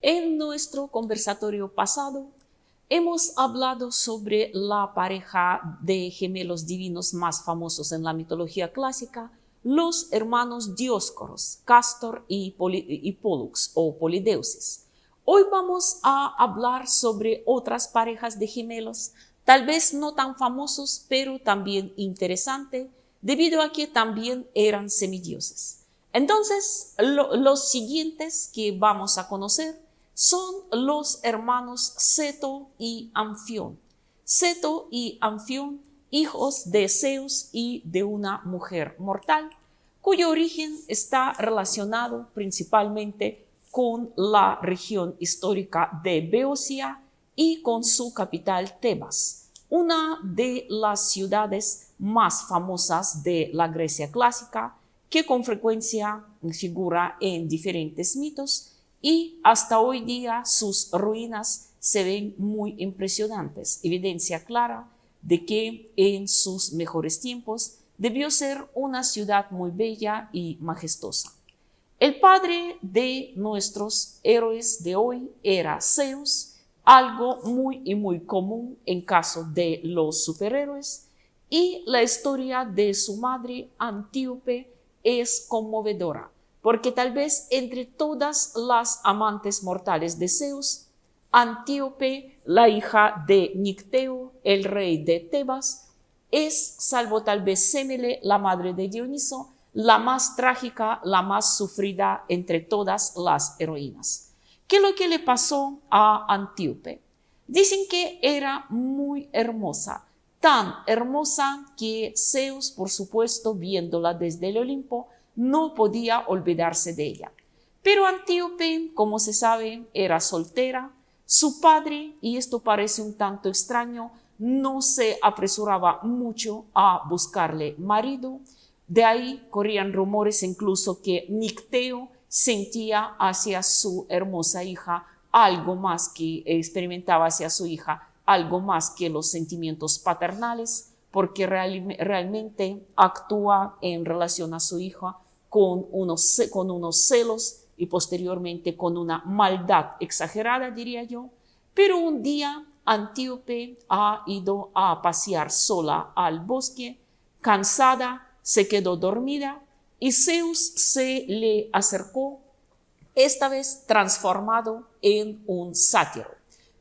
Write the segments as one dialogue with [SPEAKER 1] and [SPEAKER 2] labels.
[SPEAKER 1] En nuestro conversatorio pasado hemos hablado sobre la pareja de gemelos divinos más famosos en la mitología clásica, los hermanos Dioscoros, Castor y Pólux o Polideuces. Hoy vamos a hablar sobre otras parejas de gemelos, tal vez no tan famosos, pero también interesantes, debido a que también eran semidioses. Entonces, los siguientes que vamos a conocer son los hermanos Ceto y Anfión. Ceto y Anfión, hijos de Zeus y de una mujer mortal, cuyo origen está relacionado principalmente con la región histórica de Beocia y con su capital Tebas, una de las ciudades más famosas de la Grecia clásica, que con frecuencia figura en diferentes mitos, y hasta hoy día sus ruinas se ven muy impresionantes, evidencia clara de que en sus mejores tiempos debió ser una ciudad muy bella y majestuosa. El padre de nuestros héroes de hoy era Zeus, algo muy común en caso de los superhéroes, y la historia de su madre Antíope es conmovedora, porque tal vez entre todas las amantes mortales de Zeus, Antíope, la hija de Nicteo, el rey de Tebas, es, salvo tal vez Sémele, la madre de Dioniso, la más trágica, la más sufrida entre todas las heroínas. ¿Qué es lo que le pasó a Antíope? Dicen que era muy hermosa, tan hermosa que Zeus, por supuesto, viéndola desde el Olimpo, no podía olvidarse de ella. Pero Antíope, como se sabe, era soltera. Su padre, y esto parece un tanto extraño, no se apresuraba mucho a buscarle marido. De ahí corrían rumores incluso que Nicteo sentía hacia su hermosa hija algo más que experimentaba hacia su hija, algo más que los sentimientos paternales, porque realmente actúa en relación a su hija con unos celos y posteriormente con una maldad exagerada, diría yo. Pero un día Antíope ha ido a pasear sola al bosque, cansada, se quedó dormida y Zeus se le acercó, esta vez transformado en un sátiro.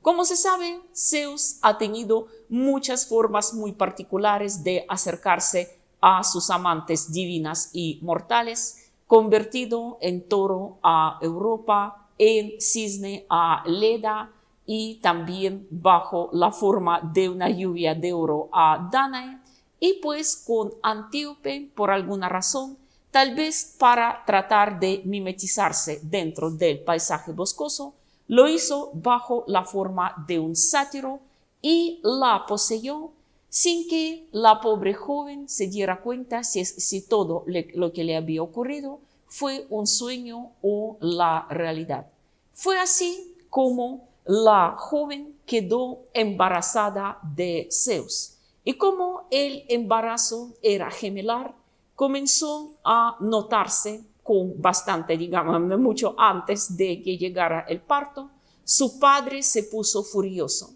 [SPEAKER 1] Como se sabe, Zeus ha tenido muchas formas muy particulares de acercarse a sus amantes divinas y mortales, convertido en toro a Europa, en cisne a Leda y también bajo la forma de una lluvia de oro a Danae, y pues con Antíope, por alguna razón, tal vez para tratar de mimetizarse dentro del paisaje boscoso, lo hizo bajo la forma de un sátiro y la poseyó sin que la pobre joven se diera cuenta si todo lo que le había ocurrido fue un sueño o la realidad. Fue así como la joven quedó embarazada de Zeus. Y como el embarazo era gemelar, comenzó a notarse con bastante, digamos, mucho antes de que llegara el parto. Su padre se puso furioso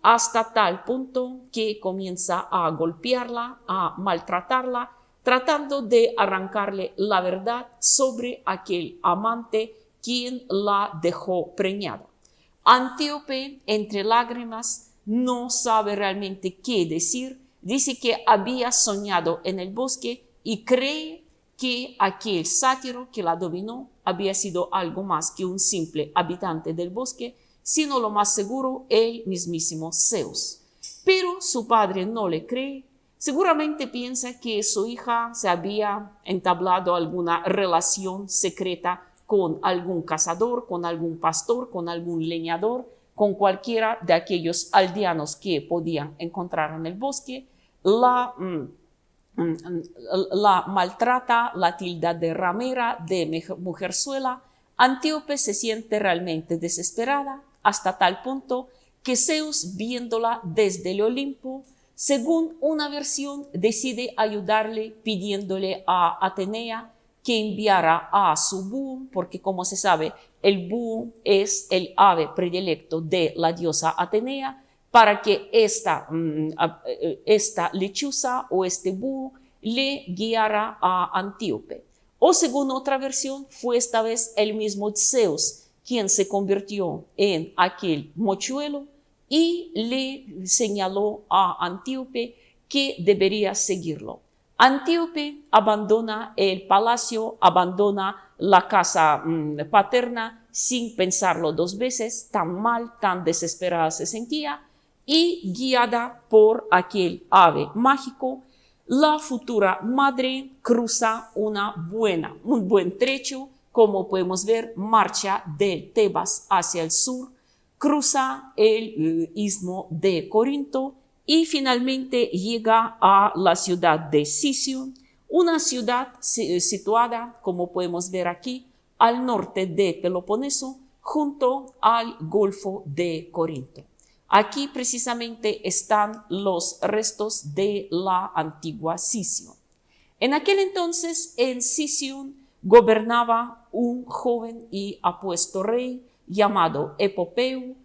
[SPEAKER 1] hasta tal punto que comienza a golpearla, a maltratarla, tratando de arrancarle la verdad sobre aquel amante quien la dejó preñada. Antíope, entre lágrimas, no sabe realmente qué decir. Dice que había soñado en el bosque y cree que aquel sátiro que la dominó había sido algo más que un simple habitante del bosque, sino lo más seguro, el mismísimo Zeus. Pero su padre no le cree. Seguramente piensa que su hija se había entablado alguna relación secreta con algún cazador, con algún pastor, con algún leñador, con cualquiera de aquellos aldeanos que podían encontrar en el bosque. La maltrata, la tilda de ramera, de mujerzuela. Antíope se siente realmente desesperada hasta tal punto que Zeus, viéndola desde el Olimpo, según una versión, decide ayudarle pidiéndole a Atenea que enviara a su búho, porque como se sabe, el búho es el ave predilecto de la diosa Atenea, para que esta lechuza o este búho le guiara a Antíope. O según otra versión, fue esta vez el mismo Zeus quien se convirtió en aquel mochuelo y le señaló a Antíope que debería seguirlo. Antíope abandona el palacio, abandona la casa paterna sin pensarlo dos veces, tan mal, tan desesperada se sentía, y guiada por aquel ave mágico, la futura madre cruza un buen trecho, como podemos ver, marcha de Tebas hacia el sur, cruza el istmo de Corinto y finalmente llega a la ciudad de Sición, una ciudad situada, como podemos ver aquí, al norte de Peloponeso, junto al Golfo de Corinto. Aquí precisamente están los restos de la antigua Sición. En aquel entonces en Sición gobernaba un joven y apuesto rey llamado Epopeo,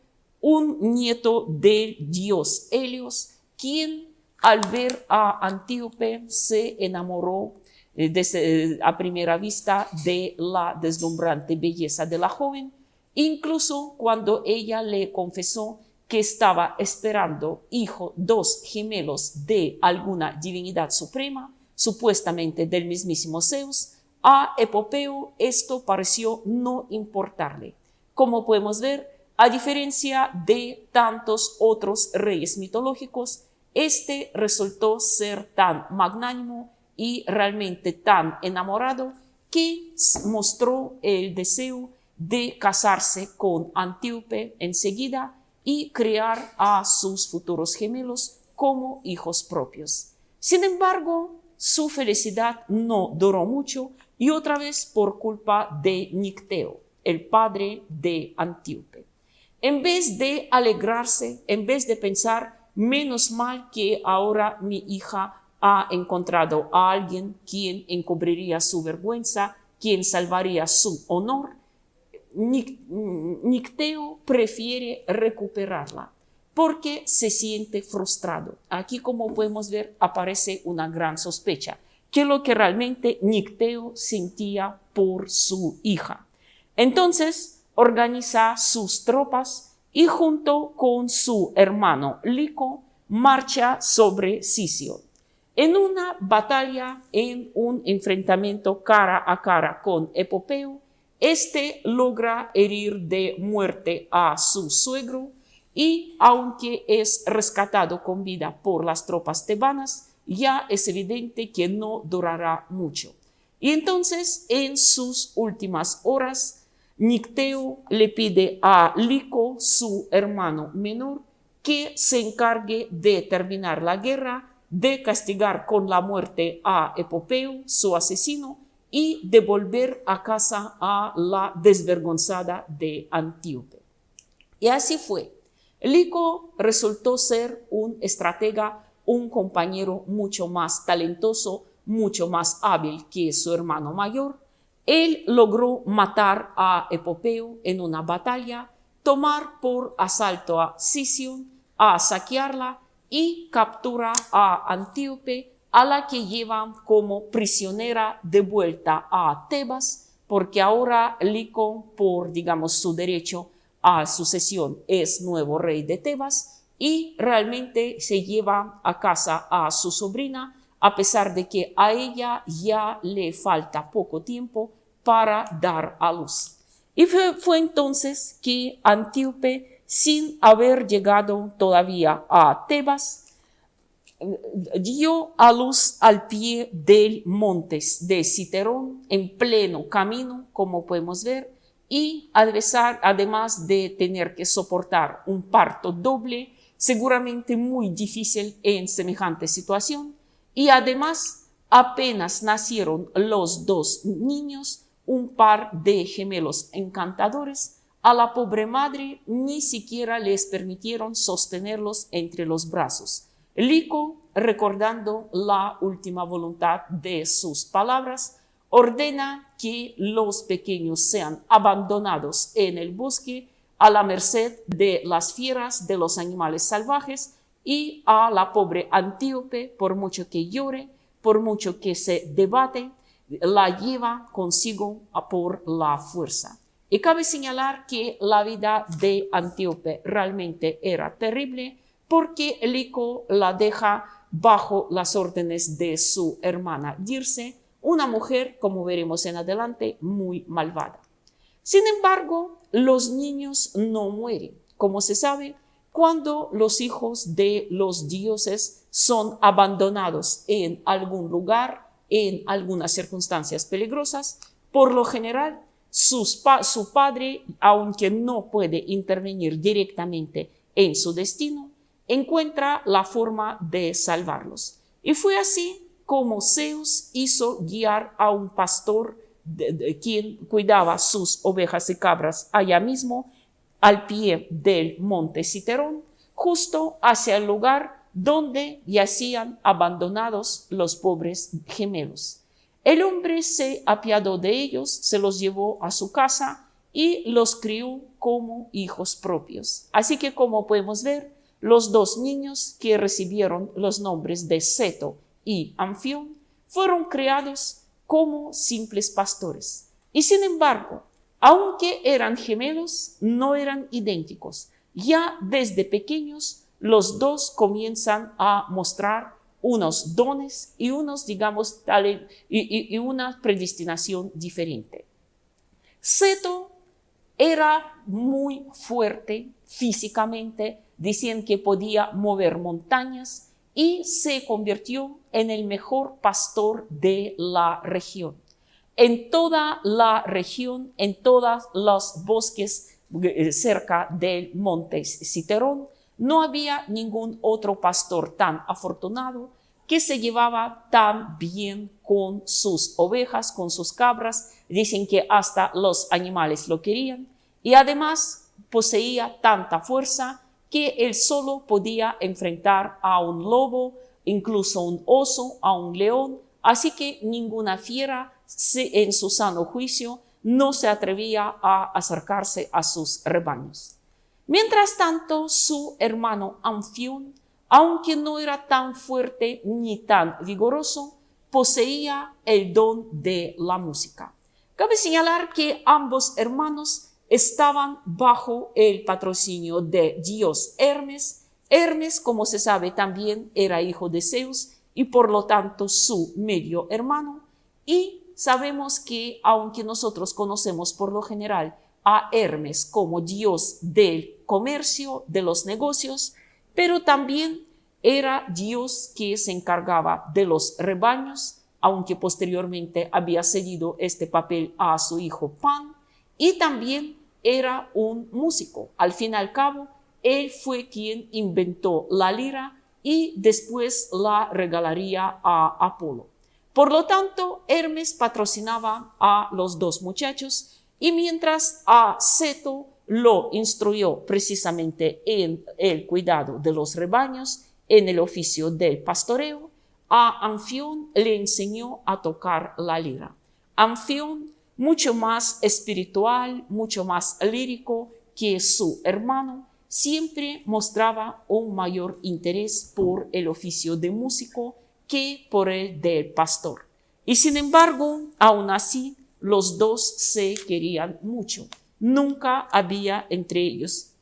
[SPEAKER 1] un nieto del dios Helios, quien al ver a Antíope se enamoró a primera vista de la deslumbrante belleza de la joven, incluso cuando ella le confesó que estaba esperando dos gemelos de alguna divinidad suprema, supuestamente del mismísimo Zeus. A Epopeo esto pareció no importarle. Como podemos ver, a diferencia de tantos otros reyes mitológicos, este resultó ser tan magnánimo y realmente tan enamorado que mostró el deseo de casarse con Antíope enseguida y criar a sus futuros gemelos como hijos propios. Sin embargo, su felicidad no duró mucho y otra vez por culpa de Nicteo, el padre de Antíope. En vez de alegrarse, en vez de pensar, menos mal que ahora mi hija ha encontrado a alguien quien encubriría su vergüenza, quien salvaría su honor, Nicteo prefiere recuperarla porque se siente frustrado. Aquí, como podemos ver, aparece una gran sospecha, que es lo que realmente Nicteo sentía por su hija. Entonces, organiza sus tropas y junto con su hermano Lico marcha sobre Sición. En una batalla, en un enfrentamiento cara a cara con Epopeo, este logra herir de muerte a su suegro y, aunque es rescatado con vida por las tropas tebanas, ya es evidente que no durará mucho. Y entonces, en sus últimas horas, Nicteo le pide a Lico, su hermano menor, que se encargue de terminar la guerra, de castigar con la muerte a Epopeo, su asesino, y de volver a casa a la desvergonzada de Antíope. Y así fue. Lico resultó ser un estratega, un compañero mucho más talentoso, mucho más hábil que su hermano mayor. Él logró matar a Epopeo en una batalla, tomar por asalto a Sición, a saquearla y captura a Antíope, a la que llevan como prisionera de vuelta a Tebas, porque ahora Lico, por, su derecho a sucesión, es nuevo rey de Tebas y realmente se lleva a casa a su sobrina, a pesar de que a ella ya le falta poco tiempo para dar a luz. Y fue entonces que Antíope, sin haber llegado todavía a Tebas, dio a luz al pie del monte de Citerón, en pleno camino, como podemos ver, y además de tener que soportar un parto doble, seguramente muy difícil en semejante situación, y además apenas nacieron los dos niños, un par de gemelos encantadores, a la pobre madre ni siquiera les permitieron sostenerlos entre los brazos. Lico, recordando la última voluntad de sus palabras, ordena que los pequeños sean abandonados en el bosque a la merced de las fieras, de los animales salvajes, y a la pobre Antíope, por mucho que llore, por mucho que se debate, la lleva consigo por la fuerza. Y cabe señalar que la vida de Antíope realmente era terrible, porque Lico la deja bajo las órdenes de su hermana Dirce, una mujer, como veremos en adelante, muy malvada. Sin embargo, los niños no mueren. Como se sabe, cuando los hijos de los dioses son abandonados en algún lugar, en algunas circunstancias peligrosas, por lo general, su padre, aunque no puede intervenir directamente en su destino, encuentra la forma de salvarlos. Y fue así como Zeus hizo guiar a un pastor quien cuidaba sus ovejas y cabras allá mismo, al pie del monte Citerón, justo hacia el lugar donde yacían abandonados los pobres gemelos. El hombre se apiadó de ellos, se los llevó a su casa y los crió como hijos propios. Así que, como podemos ver, los dos niños que recibieron los nombres de Ceto y Anfión fueron criados como simples pastores. Y sin embargo, aunque eran gemelos, no eran idénticos. Ya desde pequeños, los dos comienzan a mostrar unos dones y unos, digamos, y una predestinación diferente. Ceto era muy fuerte físicamente, dicen que podía mover montañas y se convirtió en el mejor pastor de la región. En toda la región, en todos los bosques cerca del monte Citerón, no había ningún otro pastor tan afortunado que se llevaba tan bien con sus ovejas, con sus cabras. Dicen que hasta los animales lo querían, y además poseía tanta fuerza que él solo podía enfrentar a un lobo, incluso un oso, a un león, así que ninguna fiera en su sano juicio no se atrevía a acercarse a sus rebaños. Mientras tanto, su hermano Anfión, aunque no era tan fuerte ni tan vigoroso, poseía el don de la música. Cabe señalar que ambos hermanos estaban bajo el patrocinio de dios Hermes. Hermes, como se sabe, también era hijo de Zeus y por lo tanto su medio hermano. Y sabemos que, aunque nosotros conocemos por lo general a Hermes como dios del comercio, de los negocios, pero también era dios que se encargaba de los rebaños, aunque posteriormente había cedido este papel a su hijo Pan, y también era un músico. Al fin y al cabo, él fue quien inventó la lira y después la regalaría a Apolo. Por lo tanto, Hermes patrocinaba a los dos muchachos, y mientras a Ceto lo instruyó precisamente en el cuidado de los rebaños, en el oficio del pastoreo, a Anfión le enseñó a tocar la lira. Anfión, mucho más espiritual, mucho más lírico que su hermano, siempre mostraba un mayor interés por el oficio de músico que por el del pastor. Y sin embargo, aún así, los dos se querían mucho. Nunca había entre ellos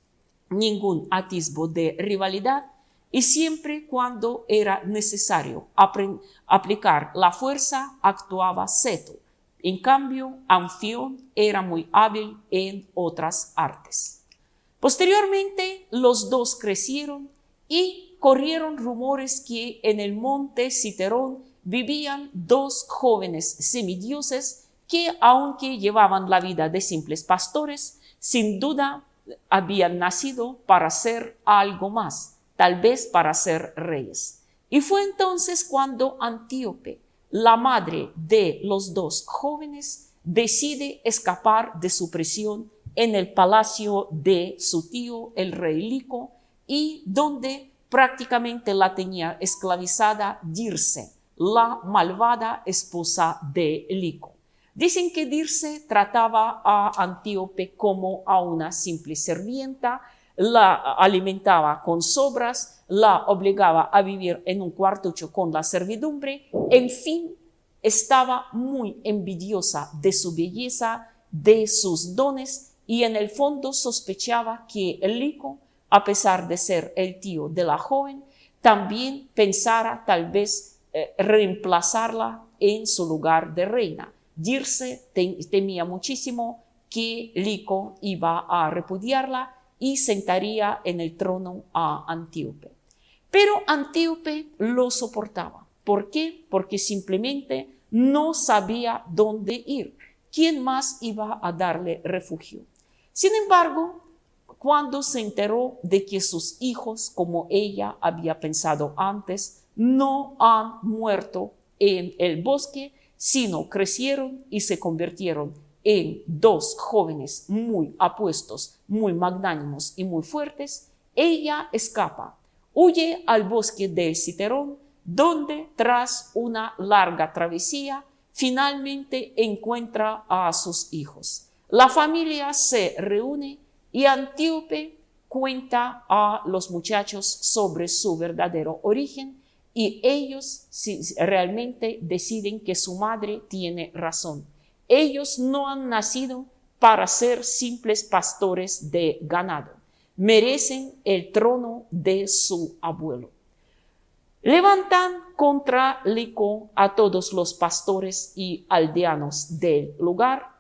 [SPEAKER 1] ningún atisbo de rivalidad, y siempre cuando era necesario aplicar la fuerza, actuaba Ceto. En cambio, Anfión era muy hábil en otras artes. Posteriormente, los dos crecieron y corrieron rumores que en el monte Citerón vivían dos jóvenes semidioses que, aunque llevaban la vida de simples pastores, sin duda habían nacido para ser algo más, tal vez para ser reyes. Y fue entonces cuando Antíope, la madre de los dos jóvenes, decide escapar de su prisión en el palacio de su tío, el rey Lico, y donde prácticamente la tenía esclavizada Dirce, la malvada esposa de Lico. Dicen que Dirce trataba a Antíope como a una simple sirvienta, la alimentaba con sobras, la obligaba a vivir en un cuartucho con la servidumbre, en fin, estaba muy envidiosa de su belleza, de sus dones, y en el fondo sospechaba que Lico, a pesar de ser el tío de la joven, también pensara tal vez reemplazarla en su lugar de reina. Dirce temía muchísimo que Lico iba a repudiarla y sentaría en el trono a Antíope. Pero Antíope lo soportaba. ¿Por qué? Porque simplemente no sabía dónde ir. ¿Quién más iba a darle refugio? Sin embargo, cuando se enteró de que sus hijos, como ella había pensado antes, no han muerto en el bosque, sino crecieron y se convirtieron en dos jóvenes muy apuestos, muy magnánimos y muy fuertes, ella escapa, huye al bosque de Citerón, donde tras una larga travesía finalmente encuentra a sus hijos. La familia se reúne y Antíope cuenta a los muchachos sobre su verdadero origen y ellos realmente deciden que su madre tiene razón. Ellos no han nacido para ser simples pastores de ganado. Merecen el trono de su abuelo. Levantan contra Lico a todos los pastores y aldeanos del lugar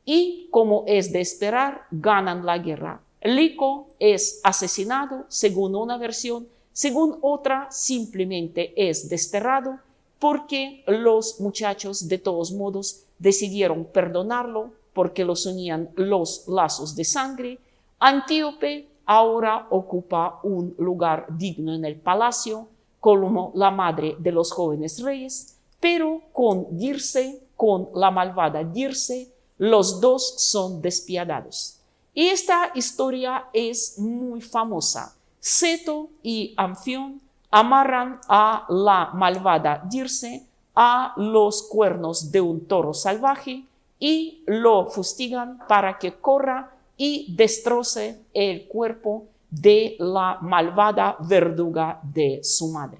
[SPEAKER 1] y, como es de esperar, ganan la guerra. Lico es asesinado según una versión, según otra simplemente es desterrado porque los muchachos de todos modos decidieron perdonarlo porque los unían los lazos de sangre. Antíope ahora ocupa un lugar digno en el palacio como la madre de los jóvenes reyes, pero con Dirce, con la malvada Dirce, los dos son despiadados. Y esta historia es muy famosa. Ceto y Anfión amarran a la malvada Dirce a los cuernos de un toro salvaje y lo fustigan para que corra y destroce el cuerpo de la malvada verduga de su madre.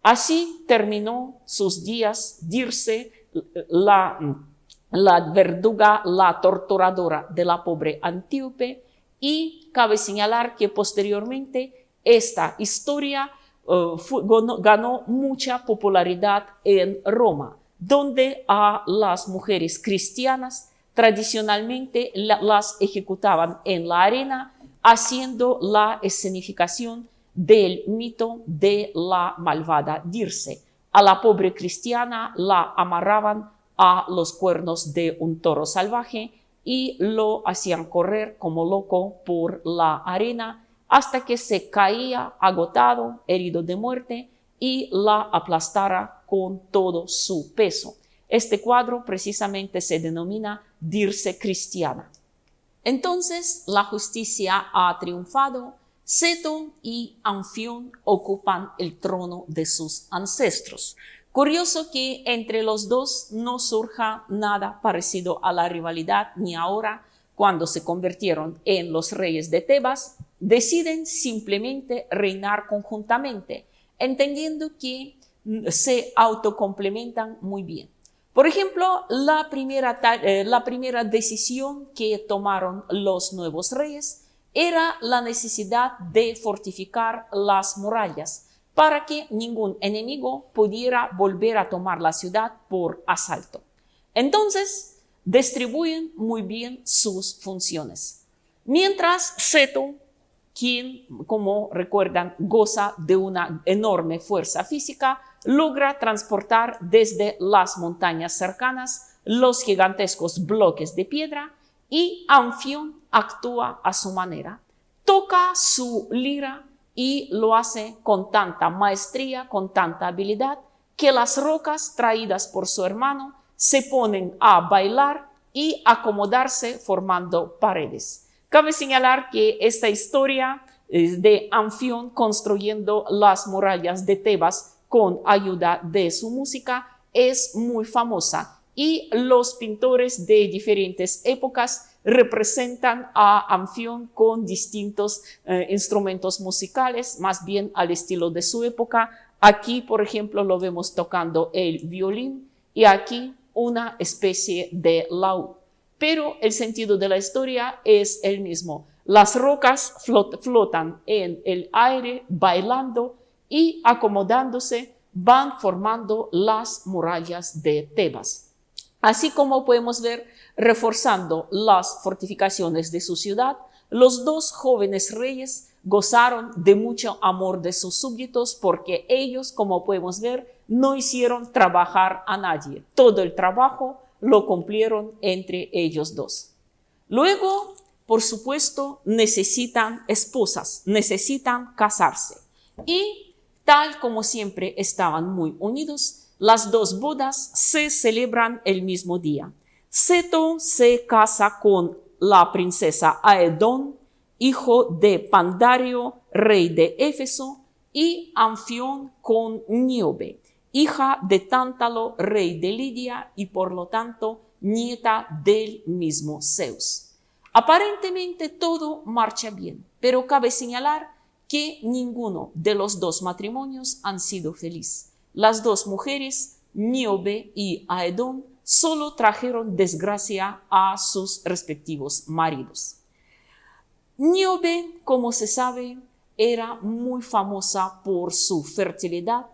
[SPEAKER 1] Así terminó sus días Dirce, la verduga, la torturadora de la pobre Antíope, y cabe señalar que posteriormente esta historia ganó mucha popularidad en Roma, donde a las mujeres cristianas tradicionalmente las ejecutaban en la arena, haciendo la escenificación del mito de la malvada Dirce. A la pobre cristiana la amarraban a los cuernos de un toro salvaje y lo hacían correr como loco por la arena hasta que se caía agotado, herido de muerte, y la aplastara con todo su peso. Este cuadro precisamente se denomina Dirce cristiana. Entonces la justicia ha triunfado. Ceto y Anfión ocupan el trono de sus ancestros. Curioso que entre los dos no surja nada parecido a la rivalidad, ni ahora, cuando se convirtieron en los reyes de Tebas, deciden simplemente reinar conjuntamente, entendiendo que se autocomplementan muy bien. Por ejemplo, la primera decisión que tomaron los nuevos reyes era la necesidad de fortificar las murallas para que ningún enemigo pudiera volver a tomar la ciudad por asalto. Entonces, distribuyen muy bien sus funciones. Mientras Ceto, quien, como recuerdan, goza de una enorme fuerza física, logra transportar desde las montañas cercanas los gigantescos bloques de piedra, y Anfión actúa a su manera. Toca su lira y lo hace con tanta maestría, con tanta habilidad, que las rocas traídas por su hermano se ponen a bailar y acomodarse formando paredes. Cabe señalar que esta historia de Anfión construyendo las murallas de Tebas con ayuda de su música es muy famosa y los pintores de diferentes épocas representan a Anfión con distintos instrumentos musicales, más bien al estilo de su época. Aquí, por ejemplo, lo vemos tocando el violín y aquí una especie de laúd. Pero el sentido de la historia es el mismo. Las rocas flotan en el aire, bailando y acomodándose, van formando las murallas de Tebas. Así como podemos ver, reforzando las fortificaciones de su ciudad, los dos jóvenes reyes gozaron de mucho amor de sus súbditos porque ellos, como podemos ver, no hicieron trabajar a nadie. Todo el trabajo lo cumplieron entre ellos dos. Luego, por supuesto, necesitan esposas, necesitan casarse. Y tal como siempre estaban muy unidos, las dos bodas se celebran el mismo día. Seto se casa con la princesa Aedón, hijo de Pandario, rey de Éfeso, y Anfión con Níobe, hija de Tántalo, rey de Lidia, y por lo tanto nieta del mismo Zeus. Aparentemente todo marcha bien, pero cabe señalar que ninguno de los dos matrimonios han sido feliz. Las dos mujeres, Níobe y Aedón, solo trajeron desgracia a sus respectivos maridos. Níobe, como se sabe, era muy famosa por su fertilidad.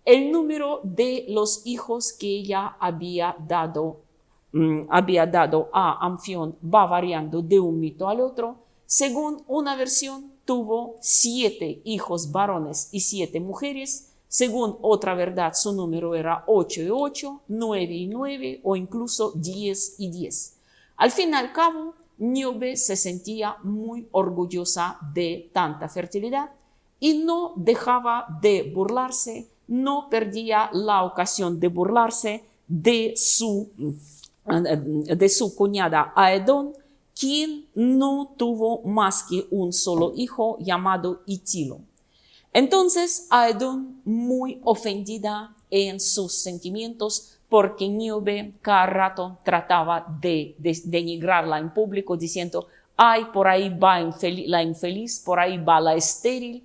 [SPEAKER 1] El número de los hijos que ella había dado a Anfión va variando de un mito al otro. Según una versión, tuvo 7 hijos varones y 7 mujeres. Según otra verdad, su número era 8 y 8, 9 y 9 o incluso 10 y 10. Al fin y al cabo, Níobe se sentía muy orgullosa de tanta fertilidad y no dejaba de burlarse, no perdía la ocasión de burlarse de su cuñada Aedón, quien no tuvo más que un solo hijo llamado Itilo. Entonces Aedón, muy ofendida en sus sentimientos, porque Níobe cada rato trataba de denigrarla en público, diciendo, ay, por ahí va la infeliz, por ahí va la estéril,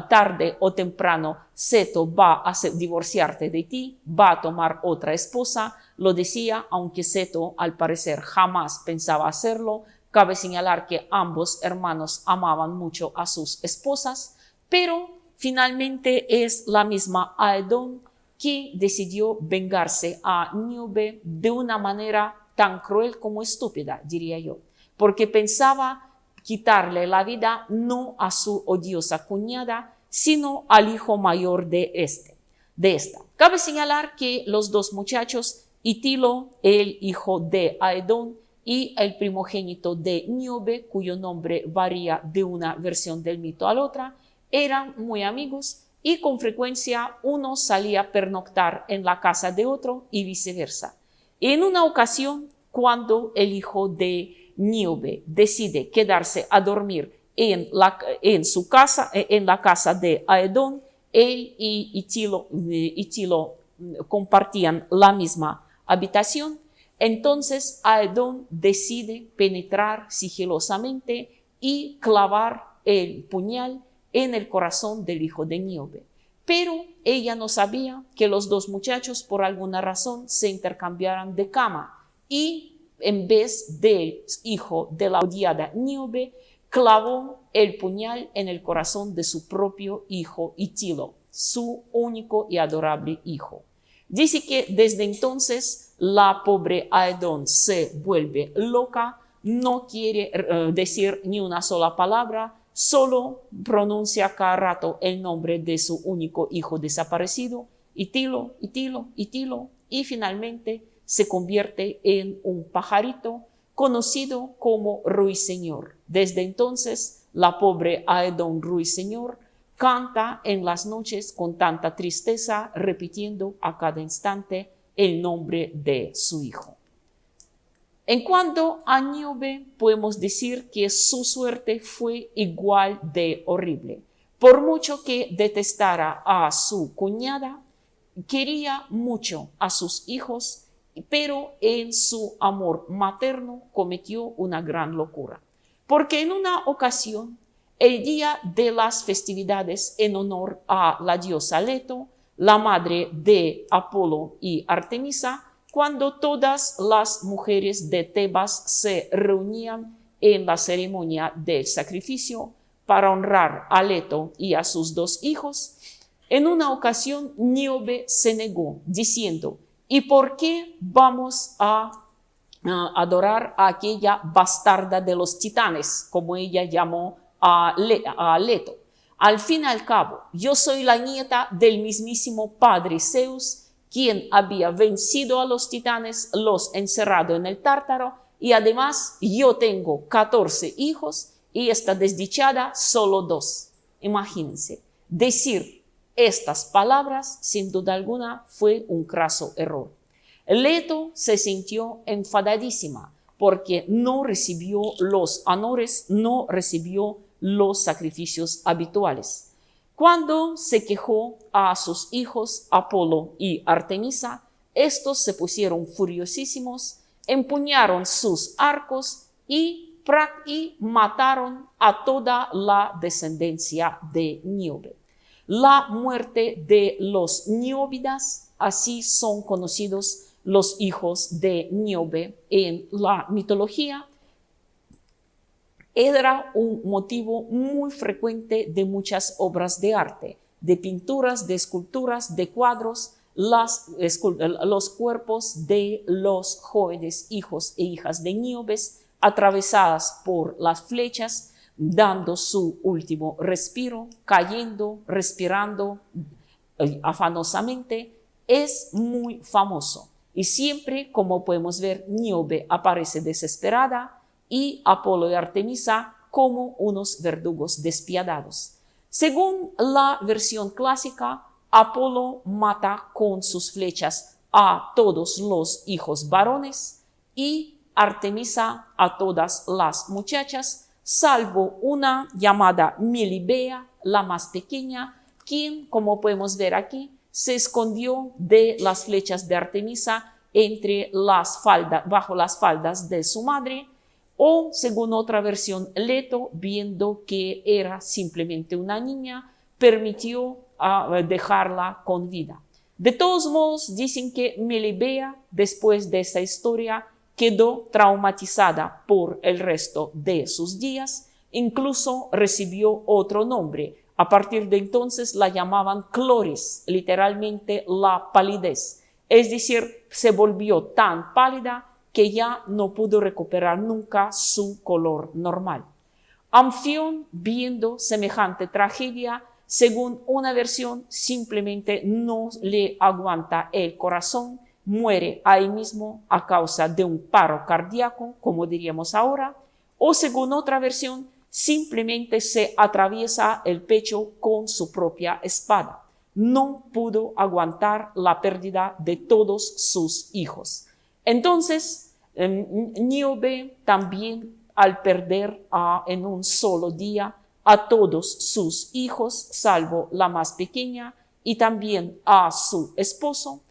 [SPEAKER 1] tarde o temprano Seto va a divorciarte de ti, va a tomar otra esposa. Lo decía, aunque Seto al parecer jamás pensaba hacerlo. Cabe señalar que ambos hermanos amaban mucho a sus esposas, pero finalmente es la misma Aedón que decidió vengarse a Níobe de una manera tan cruel como estúpida, diría yo, porque pensaba quitarle la vida no a su odiosa cuñada, sino al hijo mayor de esta. Cabe señalar que los dos muchachos, Itilo, el hijo de Aedón, y el primogénito de Níobe, cuyo nombre varía de una versión del mito a la otra, eran muy amigos y con frecuencia uno salía a pernoctar en la casa de otro y viceversa. En una ocasión, cuando el hijo de Níobe decide quedarse a dormir en la casa de Aedón, él y Itilo compartían la misma habitación. Entonces Aedón decide penetrar sigilosamente y clavar el puñal en el corazón del hijo de Níobe. Pero ella no sabía que los dos muchachos por alguna razón se intercambiaran de cama y en vez del hijo de la odiada Níobe, clavó el puñal en el corazón de su propio hijo Itilo, su único y adorable hijo. Dice que desde entonces la pobre Aedón se vuelve loca, no quiere decir ni una sola palabra, solo pronuncia cada rato el nombre de su único hijo desaparecido, Itilo, Itilo, Itilo, y finalmente se convierte en un pajarito conocido como ruiseñor. Desde entonces, la pobre Aedón ruiseñor canta en las noches con tanta tristeza, repitiendo a cada instante el nombre de su hijo. En cuanto a Níobe, podemos decir que su suerte fue igual de horrible. Por mucho que detestara a su cuñada, quería mucho a sus hijos pero en su amor materno cometió una gran locura. Porque en una ocasión, el día de las festividades en honor a la diosa Leto, la madre de Apolo y Artemisa, cuando todas las mujeres de Tebas se reunían en la ceremonia del sacrificio para honrar a Leto y a sus dos hijos, en una ocasión Níobe se negó diciendo: ¿y por qué vamos a adorar a aquella bastarda de los titanes, como ella llamó a Leto? Al fin y al cabo, yo soy la nieta del mismísimo padre Zeus, quien había vencido a los titanes, los encerrado en el Tártaro, y además yo tengo 14 hijos y esta desdichada solo 2. Imagínense, decir estas palabras sin duda alguna fue un craso error. Leto se sintió enfadadísima porque no recibió los honores, no recibió los sacrificios habituales. Cuando se quejó a sus hijos Apolo y Artemisa, estos se pusieron furiosísimos, empuñaron sus arcos y mataron a toda la descendencia de Níobe. La muerte de los Níobidas, así son conocidos los hijos de Níobe en la mitología, era un motivo muy frecuente de muchas obras de arte, de pinturas, de esculturas, de cuadros, los cuerpos de los jóvenes hijos e hijas de Níobes atravesadas por las flechas, dando su último respiro, cayendo, respirando afanosamente, es muy famoso. Y siempre, como podemos ver, Níobe aparece desesperada y Apolo y Artemisa como unos verdugos despiadados. Según la versión clásica, Apolo mata con sus flechas a todos los hijos varones y Artemisa a todas las muchachas, salvo una llamada Melibea, la más pequeña, quien, como podemos ver aquí, se escondió de las flechas de Artemisa bajo las faldas de su madre. O, según otra versión, Leto, viendo que era simplemente una niña, permitió dejarla con vida. De todos modos, dicen que Melibea, después de esa historia, quedó traumatizada por el resto de sus días, incluso recibió otro nombre. A partir de entonces la llamaban Cloris, literalmente la palidez. Es decir, se volvió tan pálida que ya no pudo recuperar nunca su color normal. Anfión, viendo semejante tragedia, según una versión, simplemente no le aguanta el corazón, muere ahí mismo a causa de un paro cardíaco, como diríamos ahora, o según otra versión, simplemente se atraviesa el pecho con su propia espada. No pudo aguantar la pérdida de todos sus hijos. Entonces, Níobe también, al perder en un solo día a todos sus hijos, salvo la más pequeña, y también a su esposo,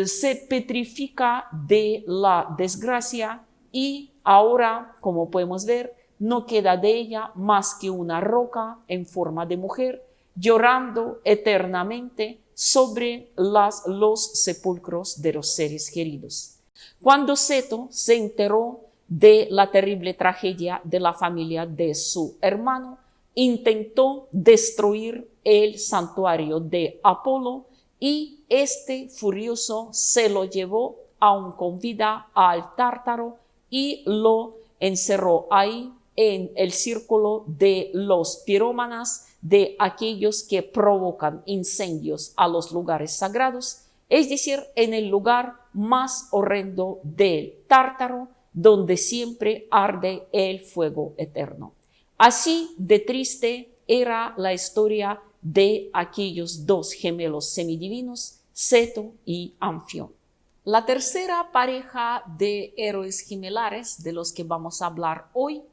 [SPEAKER 1] se petrifica de la desgracia y ahora, como podemos ver, no queda de ella más que una roca en forma de mujer, llorando eternamente sobre los sepulcros de los seres queridos. Cuando Seto se enteró de la terrible tragedia de la familia de su hermano, intentó destruir el santuario de Apolo y este furioso se lo llevó aún con vida al Tártaro y lo encerró ahí en el círculo de los pirómanas, de aquellos que provocan incendios a los lugares sagrados, es decir, en el lugar más horrendo del Tártaro, donde siempre arde el fuego eterno. Así de triste era la historia de aquellos dos gemelos semidivinos, Seto y Anfión. La tercera pareja de héroes gemelares de los que vamos a hablar hoy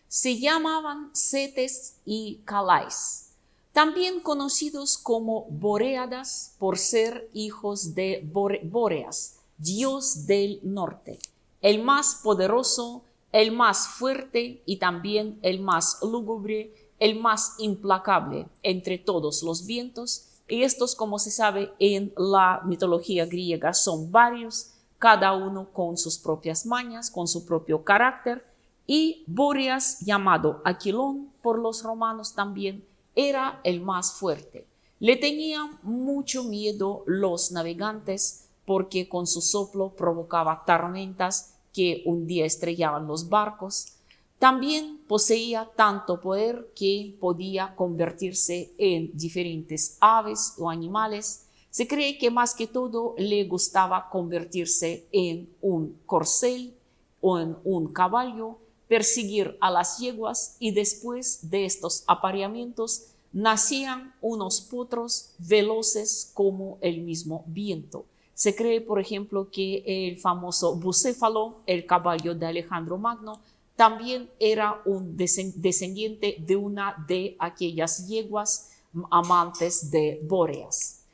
[SPEAKER 1] se llamaban Cetes y Calais, también conocidos como Boreadas por ser hijos de Bóreas, dios del norte, el más poderoso, el más fuerte y también el más lúgubre, el más implacable entre todos los vientos. Y estos, como se sabe, en la mitología griega son varios, cada uno con sus propias mañas, con su propio carácter. Y Bóreas, llamado Aquilón por los romanos también, era el más fuerte. Le tenían mucho miedo los navegantes porque con su soplo provocaba tormentas que un día estrellaban los barcos. También poseía tanto poder que podía convertirse en diferentes aves o animales. Se cree que más que todo le gustaba convertirse en un corcel o en un caballo, perseguir a las yeguas, y después de estos apareamientos nacían unos potros veloces como el mismo viento. Se cree, por ejemplo, que el famoso Bucéfalo, el caballo de Alejandro Magno, también era un descendiente de una de aquellas yeguas amantes de Bóreas.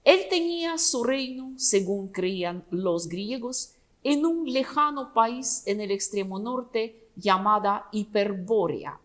[SPEAKER 1] Él tenía su reino, según creían los griegos, en un lejano país en el extremo norte llamada Hiperbórea,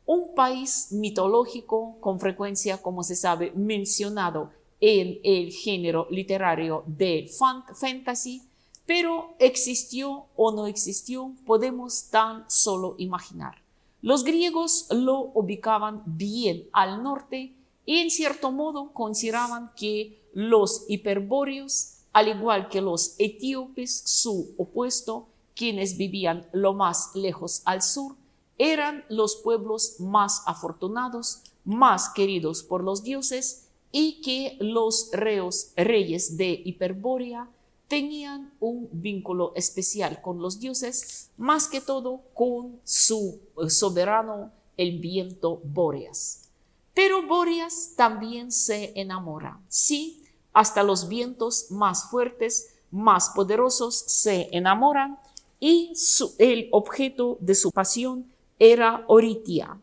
[SPEAKER 1] un país mitológico con frecuencia, como se sabe, mencionado en el género literario de fantasy, pero existió o no existió, podemos tan solo imaginar. Los griegos lo ubicaban bien al norte y en cierto modo consideraban que los hiperbóreos, al igual que los etíopes, su opuesto, quienes vivían lo más lejos al sur, eran los pueblos más afortunados, más queridos por los dioses, y que los reyes de Hiperbórea tenían un vínculo especial con los dioses, más que todo con su soberano, el viento Bóreas. Pero Bóreas también se enamora. Sí, hasta los vientos más fuertes, más poderosos se enamoran, y el objeto de su pasión era Oritia.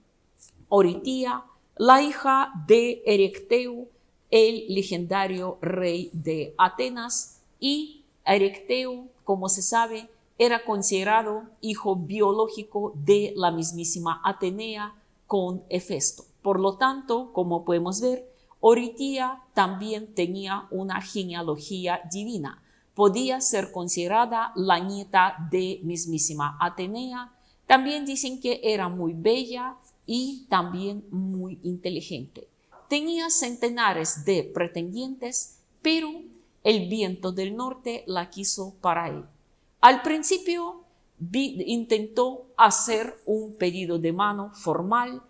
[SPEAKER 1] Oritia, la hija de Erecteo, el legendario rey de Atenas, y Erecteo, como se sabe, era considerado hijo biológico de la mismísima Atenea con Hefesto. Por lo tanto, como podemos ver, Oritia también tenía una genealogía divina. Podía ser considerada la nieta de mismísima Atenea. También dicen que era muy bella y también muy inteligente. Tenía centenares de pretendientes, pero el viento del norte la quiso para él. Al principio intentó hacer un pedido de mano formal,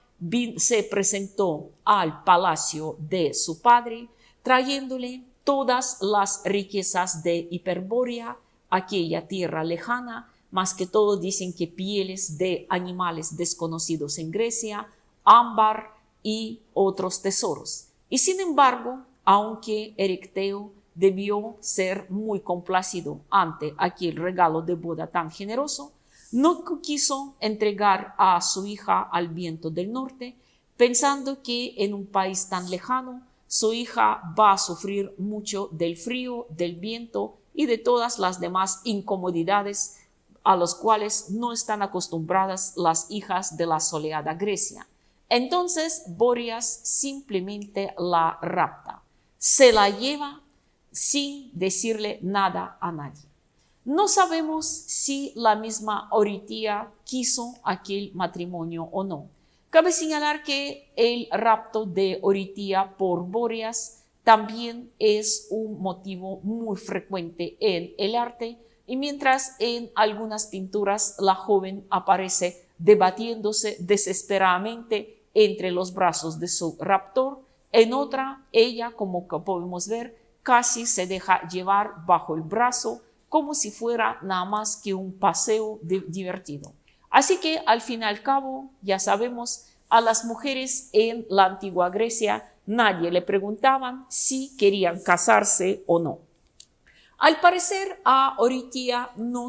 [SPEAKER 1] se presentó al palacio de su padre, trayéndole todas las riquezas de Hiperbórea, aquella tierra lejana. Más que todo dicen que pieles de animales desconocidos en Grecia, ámbar y otros tesoros. Y sin embargo, aunque Erecteo debió ser muy complacido ante aquel regalo de boda tan generoso, no quiso entregar a su hija al viento del norte, pensando que en un país tan lejano su hija va a sufrir mucho del frío, del viento y de todas las demás incomodidades a los cuales no están acostumbradas las hijas de la soleada Grecia. Entonces Bóreas simplemente la rapta, se la lleva sin decirle nada a nadie. No sabemos si la misma Oritia quiso aquel matrimonio o no. Cabe señalar que el rapto de Oritia por Bóreas también es un motivo muy frecuente en el arte, y mientras en algunas pinturas la joven aparece debatiéndose desesperadamente entre los brazos de su raptor, en otra ella, como podemos ver, casi se deja llevar bajo el brazo como si fuera nada más que un paseo divertido. Así que al fin y al cabo, ya sabemos, a las mujeres en la antigua Grecia nadie le preguntaban si querían casarse o no. Al parecer a Oritia no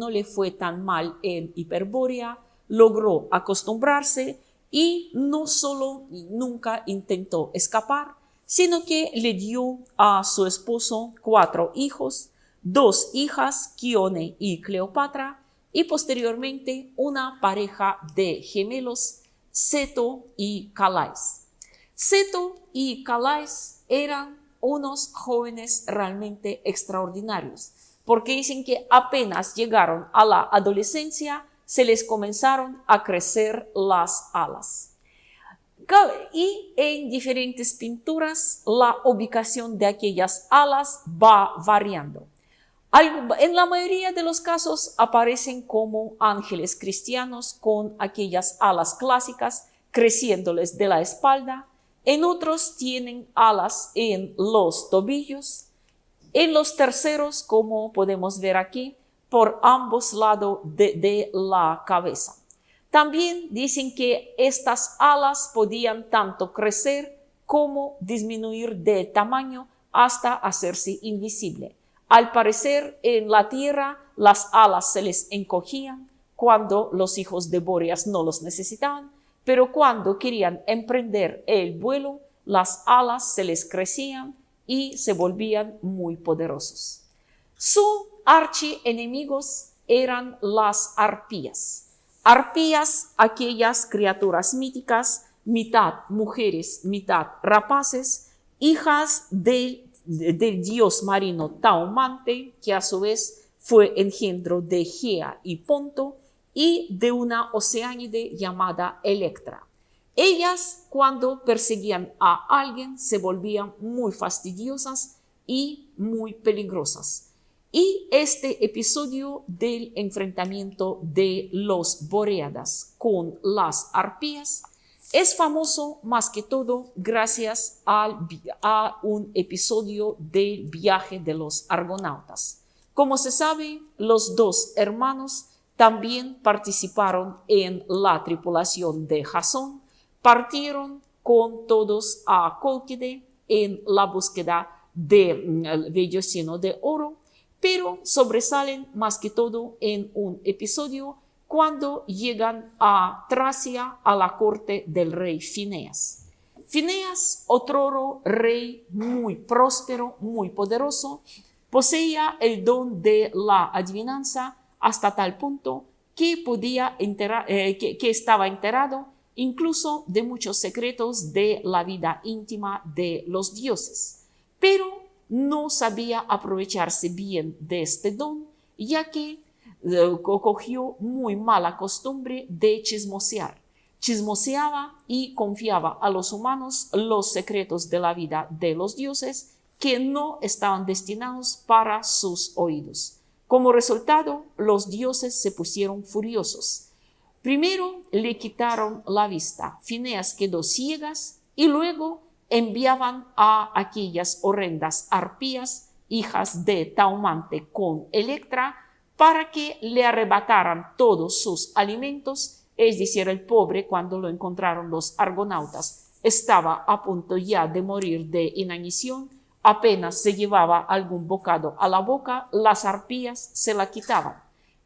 [SPEAKER 1] le fue tan mal en Hiperbórea, logró acostumbrarse y no solo nunca intentó escapar, sino que le dio a su esposo 4 hijos, 2 hijas, Quione y Cleopatra, y posteriormente una pareja de gemelos, Seto y Calais. Seto y Calais eran unos jóvenes realmente extraordinarios, porque dicen que apenas llegaron a la adolescencia, se les comenzaron a crecer las alas. Y en diferentes pinturas la ubicación de aquellas alas va variando. En la mayoría de los casos aparecen como ángeles cristianos con aquellas alas clásicas creciéndoles de la espalda. En otros tienen alas en los tobillos. En los terceros, como podemos ver aquí, por ambos lados de la cabeza. También dicen que estas alas podían tanto crecer como disminuir de tamaño hasta hacerse invisible. Al parecer, en la tierra las alas se les encogían cuando los hijos de Bóreas no los necesitaban, pero cuando querían emprender el vuelo, las alas se les crecían y se volvían muy poderosos. Sus archienemigos eran las arpías. Arpías, aquellas criaturas míticas, mitad mujeres, mitad rapaces, hijas del dios marino Taumante, que a su vez fue engendro de Gea y Ponto, y de una oceánide llamada Electra. Ellas, cuando perseguían a alguien, se volvían muy fastidiosas y muy peligrosas. Y este episodio del enfrentamiento de los Bóreadas con las arpías es famoso más que todo gracias a un episodio del viaje de los argonautas. Como se sabe, los 2 hermanos también participaron en la tripulación de Jasón, partieron con todos a Cólquide en la búsqueda del vellocino de oro, pero sobresalen más que todo en un episodio cuando llegan a Tracia a la corte del rey Fineas. Fineas, otroro rey muy próspero, muy poderoso, poseía el don de la adivinanza hasta tal punto que que estaba enterado incluso de muchos secretos de la vida íntima de los dioses, pero no sabía aprovecharse bien de este don, ya que cogió muy mala costumbre de chismosear. Chismoseaba y confiaba a los humanos los secretos de la vida de los dioses que no estaban destinados para sus oídos. Como resultado, los dioses se pusieron furiosos. Primero le quitaron la vista, Fineas quedó ciegas y luego enviaban a aquellas horrendas arpías, hijas de Taumante con Electra, para que le arrebataran todos sus alimentos, es decir, el pobre, cuando lo encontraron los argonautas, estaba a punto ya de morir de inanición, apenas se llevaba algún bocado a la boca, las arpías se la quitaban.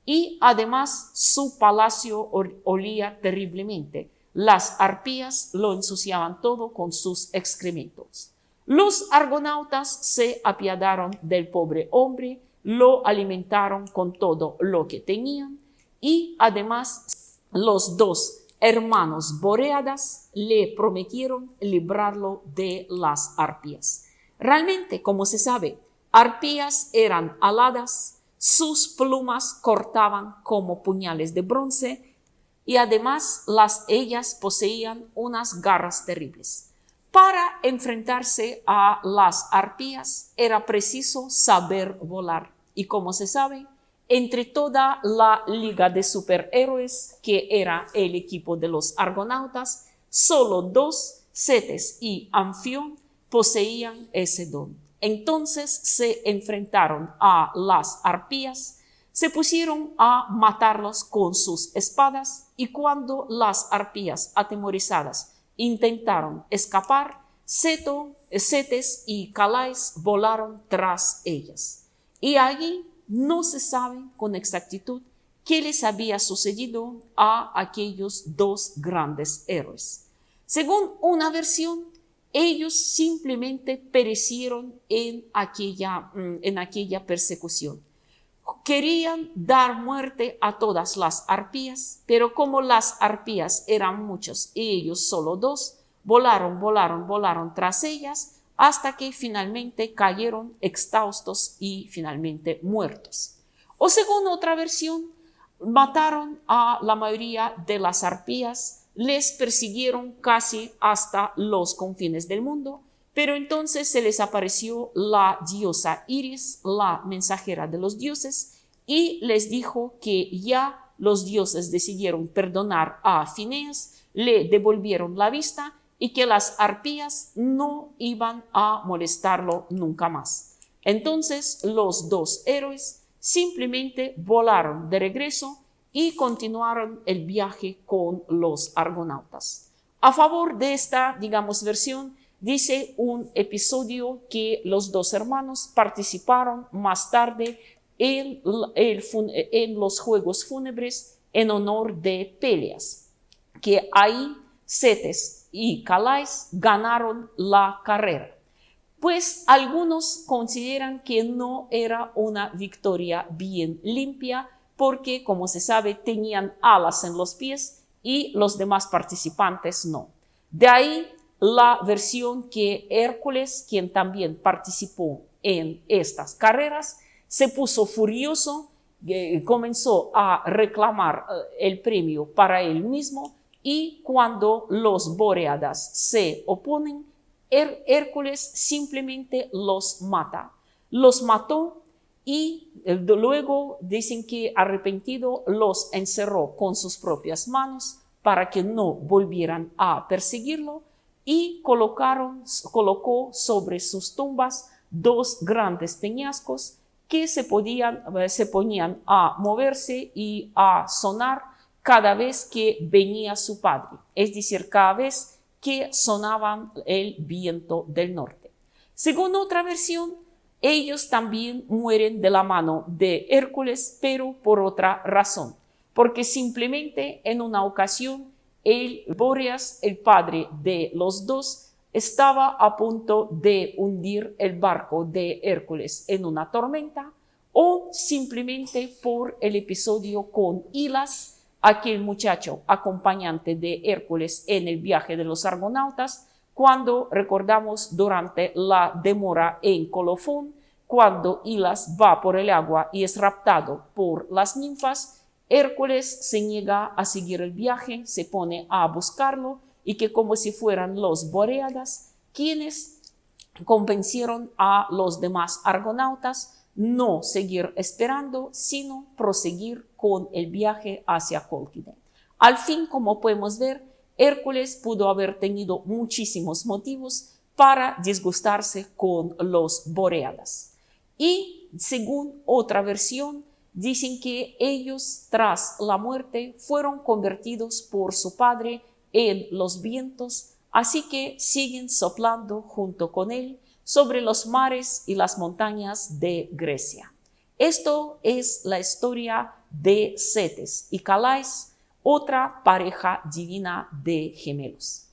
[SPEAKER 1] Y además su palacio olía terriblemente. Las arpías lo ensuciaban todo con sus excrementos. Los argonautas se apiadaron del pobre hombre, lo alimentaron con todo lo que tenían y además los 2 hermanos Bóreadas le prometieron librarlo de las arpías. Realmente, como se sabe, arpías eran aladas, sus plumas cortaban como puñales de bronce y además ellas poseían unas garras terribles. Para enfrentarse a las arpías era preciso saber volar. Y como se sabe, entre toda la liga de superhéroes, que era el equipo de los argonautas, solo 2, Cetes y Anfión, poseían ese don. Entonces se enfrentaron a las arpías, se pusieron a matarlos con sus espadas y cuando las arpías atemorizadas intentaron escapar, Cetes y Calais volaron tras ellas. Y allí no se sabe con exactitud qué les había sucedido a aquellos 2 grandes héroes. Según una versión, ellos simplemente perecieron en aquella persecución. Querían dar muerte a todas las arpías, pero como las arpías eran muchas y ellos solo dos, volaron tras ellas hasta que finalmente cayeron exhaustos y finalmente muertos. O según otra versión, mataron a la mayoría de las arpías, les persiguieron casi hasta los confines del mundo, pero entonces se les apareció la diosa Iris, la mensajera de los dioses, y les dijo que ya los dioses decidieron perdonar a Phineas, le devolvieron la vista y que las arpías no iban a molestarlo nunca más. Entonces los dos héroes simplemente volaron de regreso y continuaron el viaje con los argonautas. A favor de esta, versión, dice un episodio que los dos hermanos participaron más tarde en los juegos fúnebres en honor de Peleas, que ahí Cetes y Calais ganaron la carrera. Pues algunos consideran que no era una victoria bien limpia porque, como se sabe, tenían alas en los pies y los demás participantes no. De ahí la versión que Hércules, quien también participó en estas carreras, se puso furioso, comenzó a reclamar el premio para él mismo y cuando los Bóreadas se oponen, Hércules simplemente los mata. Los mató y luego dicen que arrepentido los encerró con sus propias manos para que no volvieran a perseguirlo y colocó sobre sus tumbas dos grandes peñascos que se ponían a moverse y a sonar cada vez que venía su padre, es decir, cada vez que sonaban el viento del norte. Según otra versión, ellos también mueren de la mano de Hércules, pero por otra razón, porque simplemente en una ocasión Bóreas, el padre de los dos, estaba a punto de hundir el barco de Hércules en una tormenta, o simplemente por el episodio con Hilas, aquel muchacho acompañante de Hércules en el viaje de los argonautas, cuando recordamos durante la demora en Colofón, cuando Hilas va por el agua y es raptado por las ninfas, Hércules se niega a seguir el viaje, se pone a buscarlo y que como si fueran los Bóreadas, quienes convencieron a los demás argonautas no seguir esperando, sino proseguir con el viaje hacia Cólquida. Al fin, como podemos ver, Hércules pudo haber tenido muchísimos motivos para disgustarse con los Bóreadas. Y según otra versión, dicen que ellos, tras la muerte, fueron convertidos por su padre en los vientos, así que siguen soplando junto con él sobre los mares y las montañas de Grecia. Esto es la historia de Cetes y Calais, otra pareja divina de gemelos.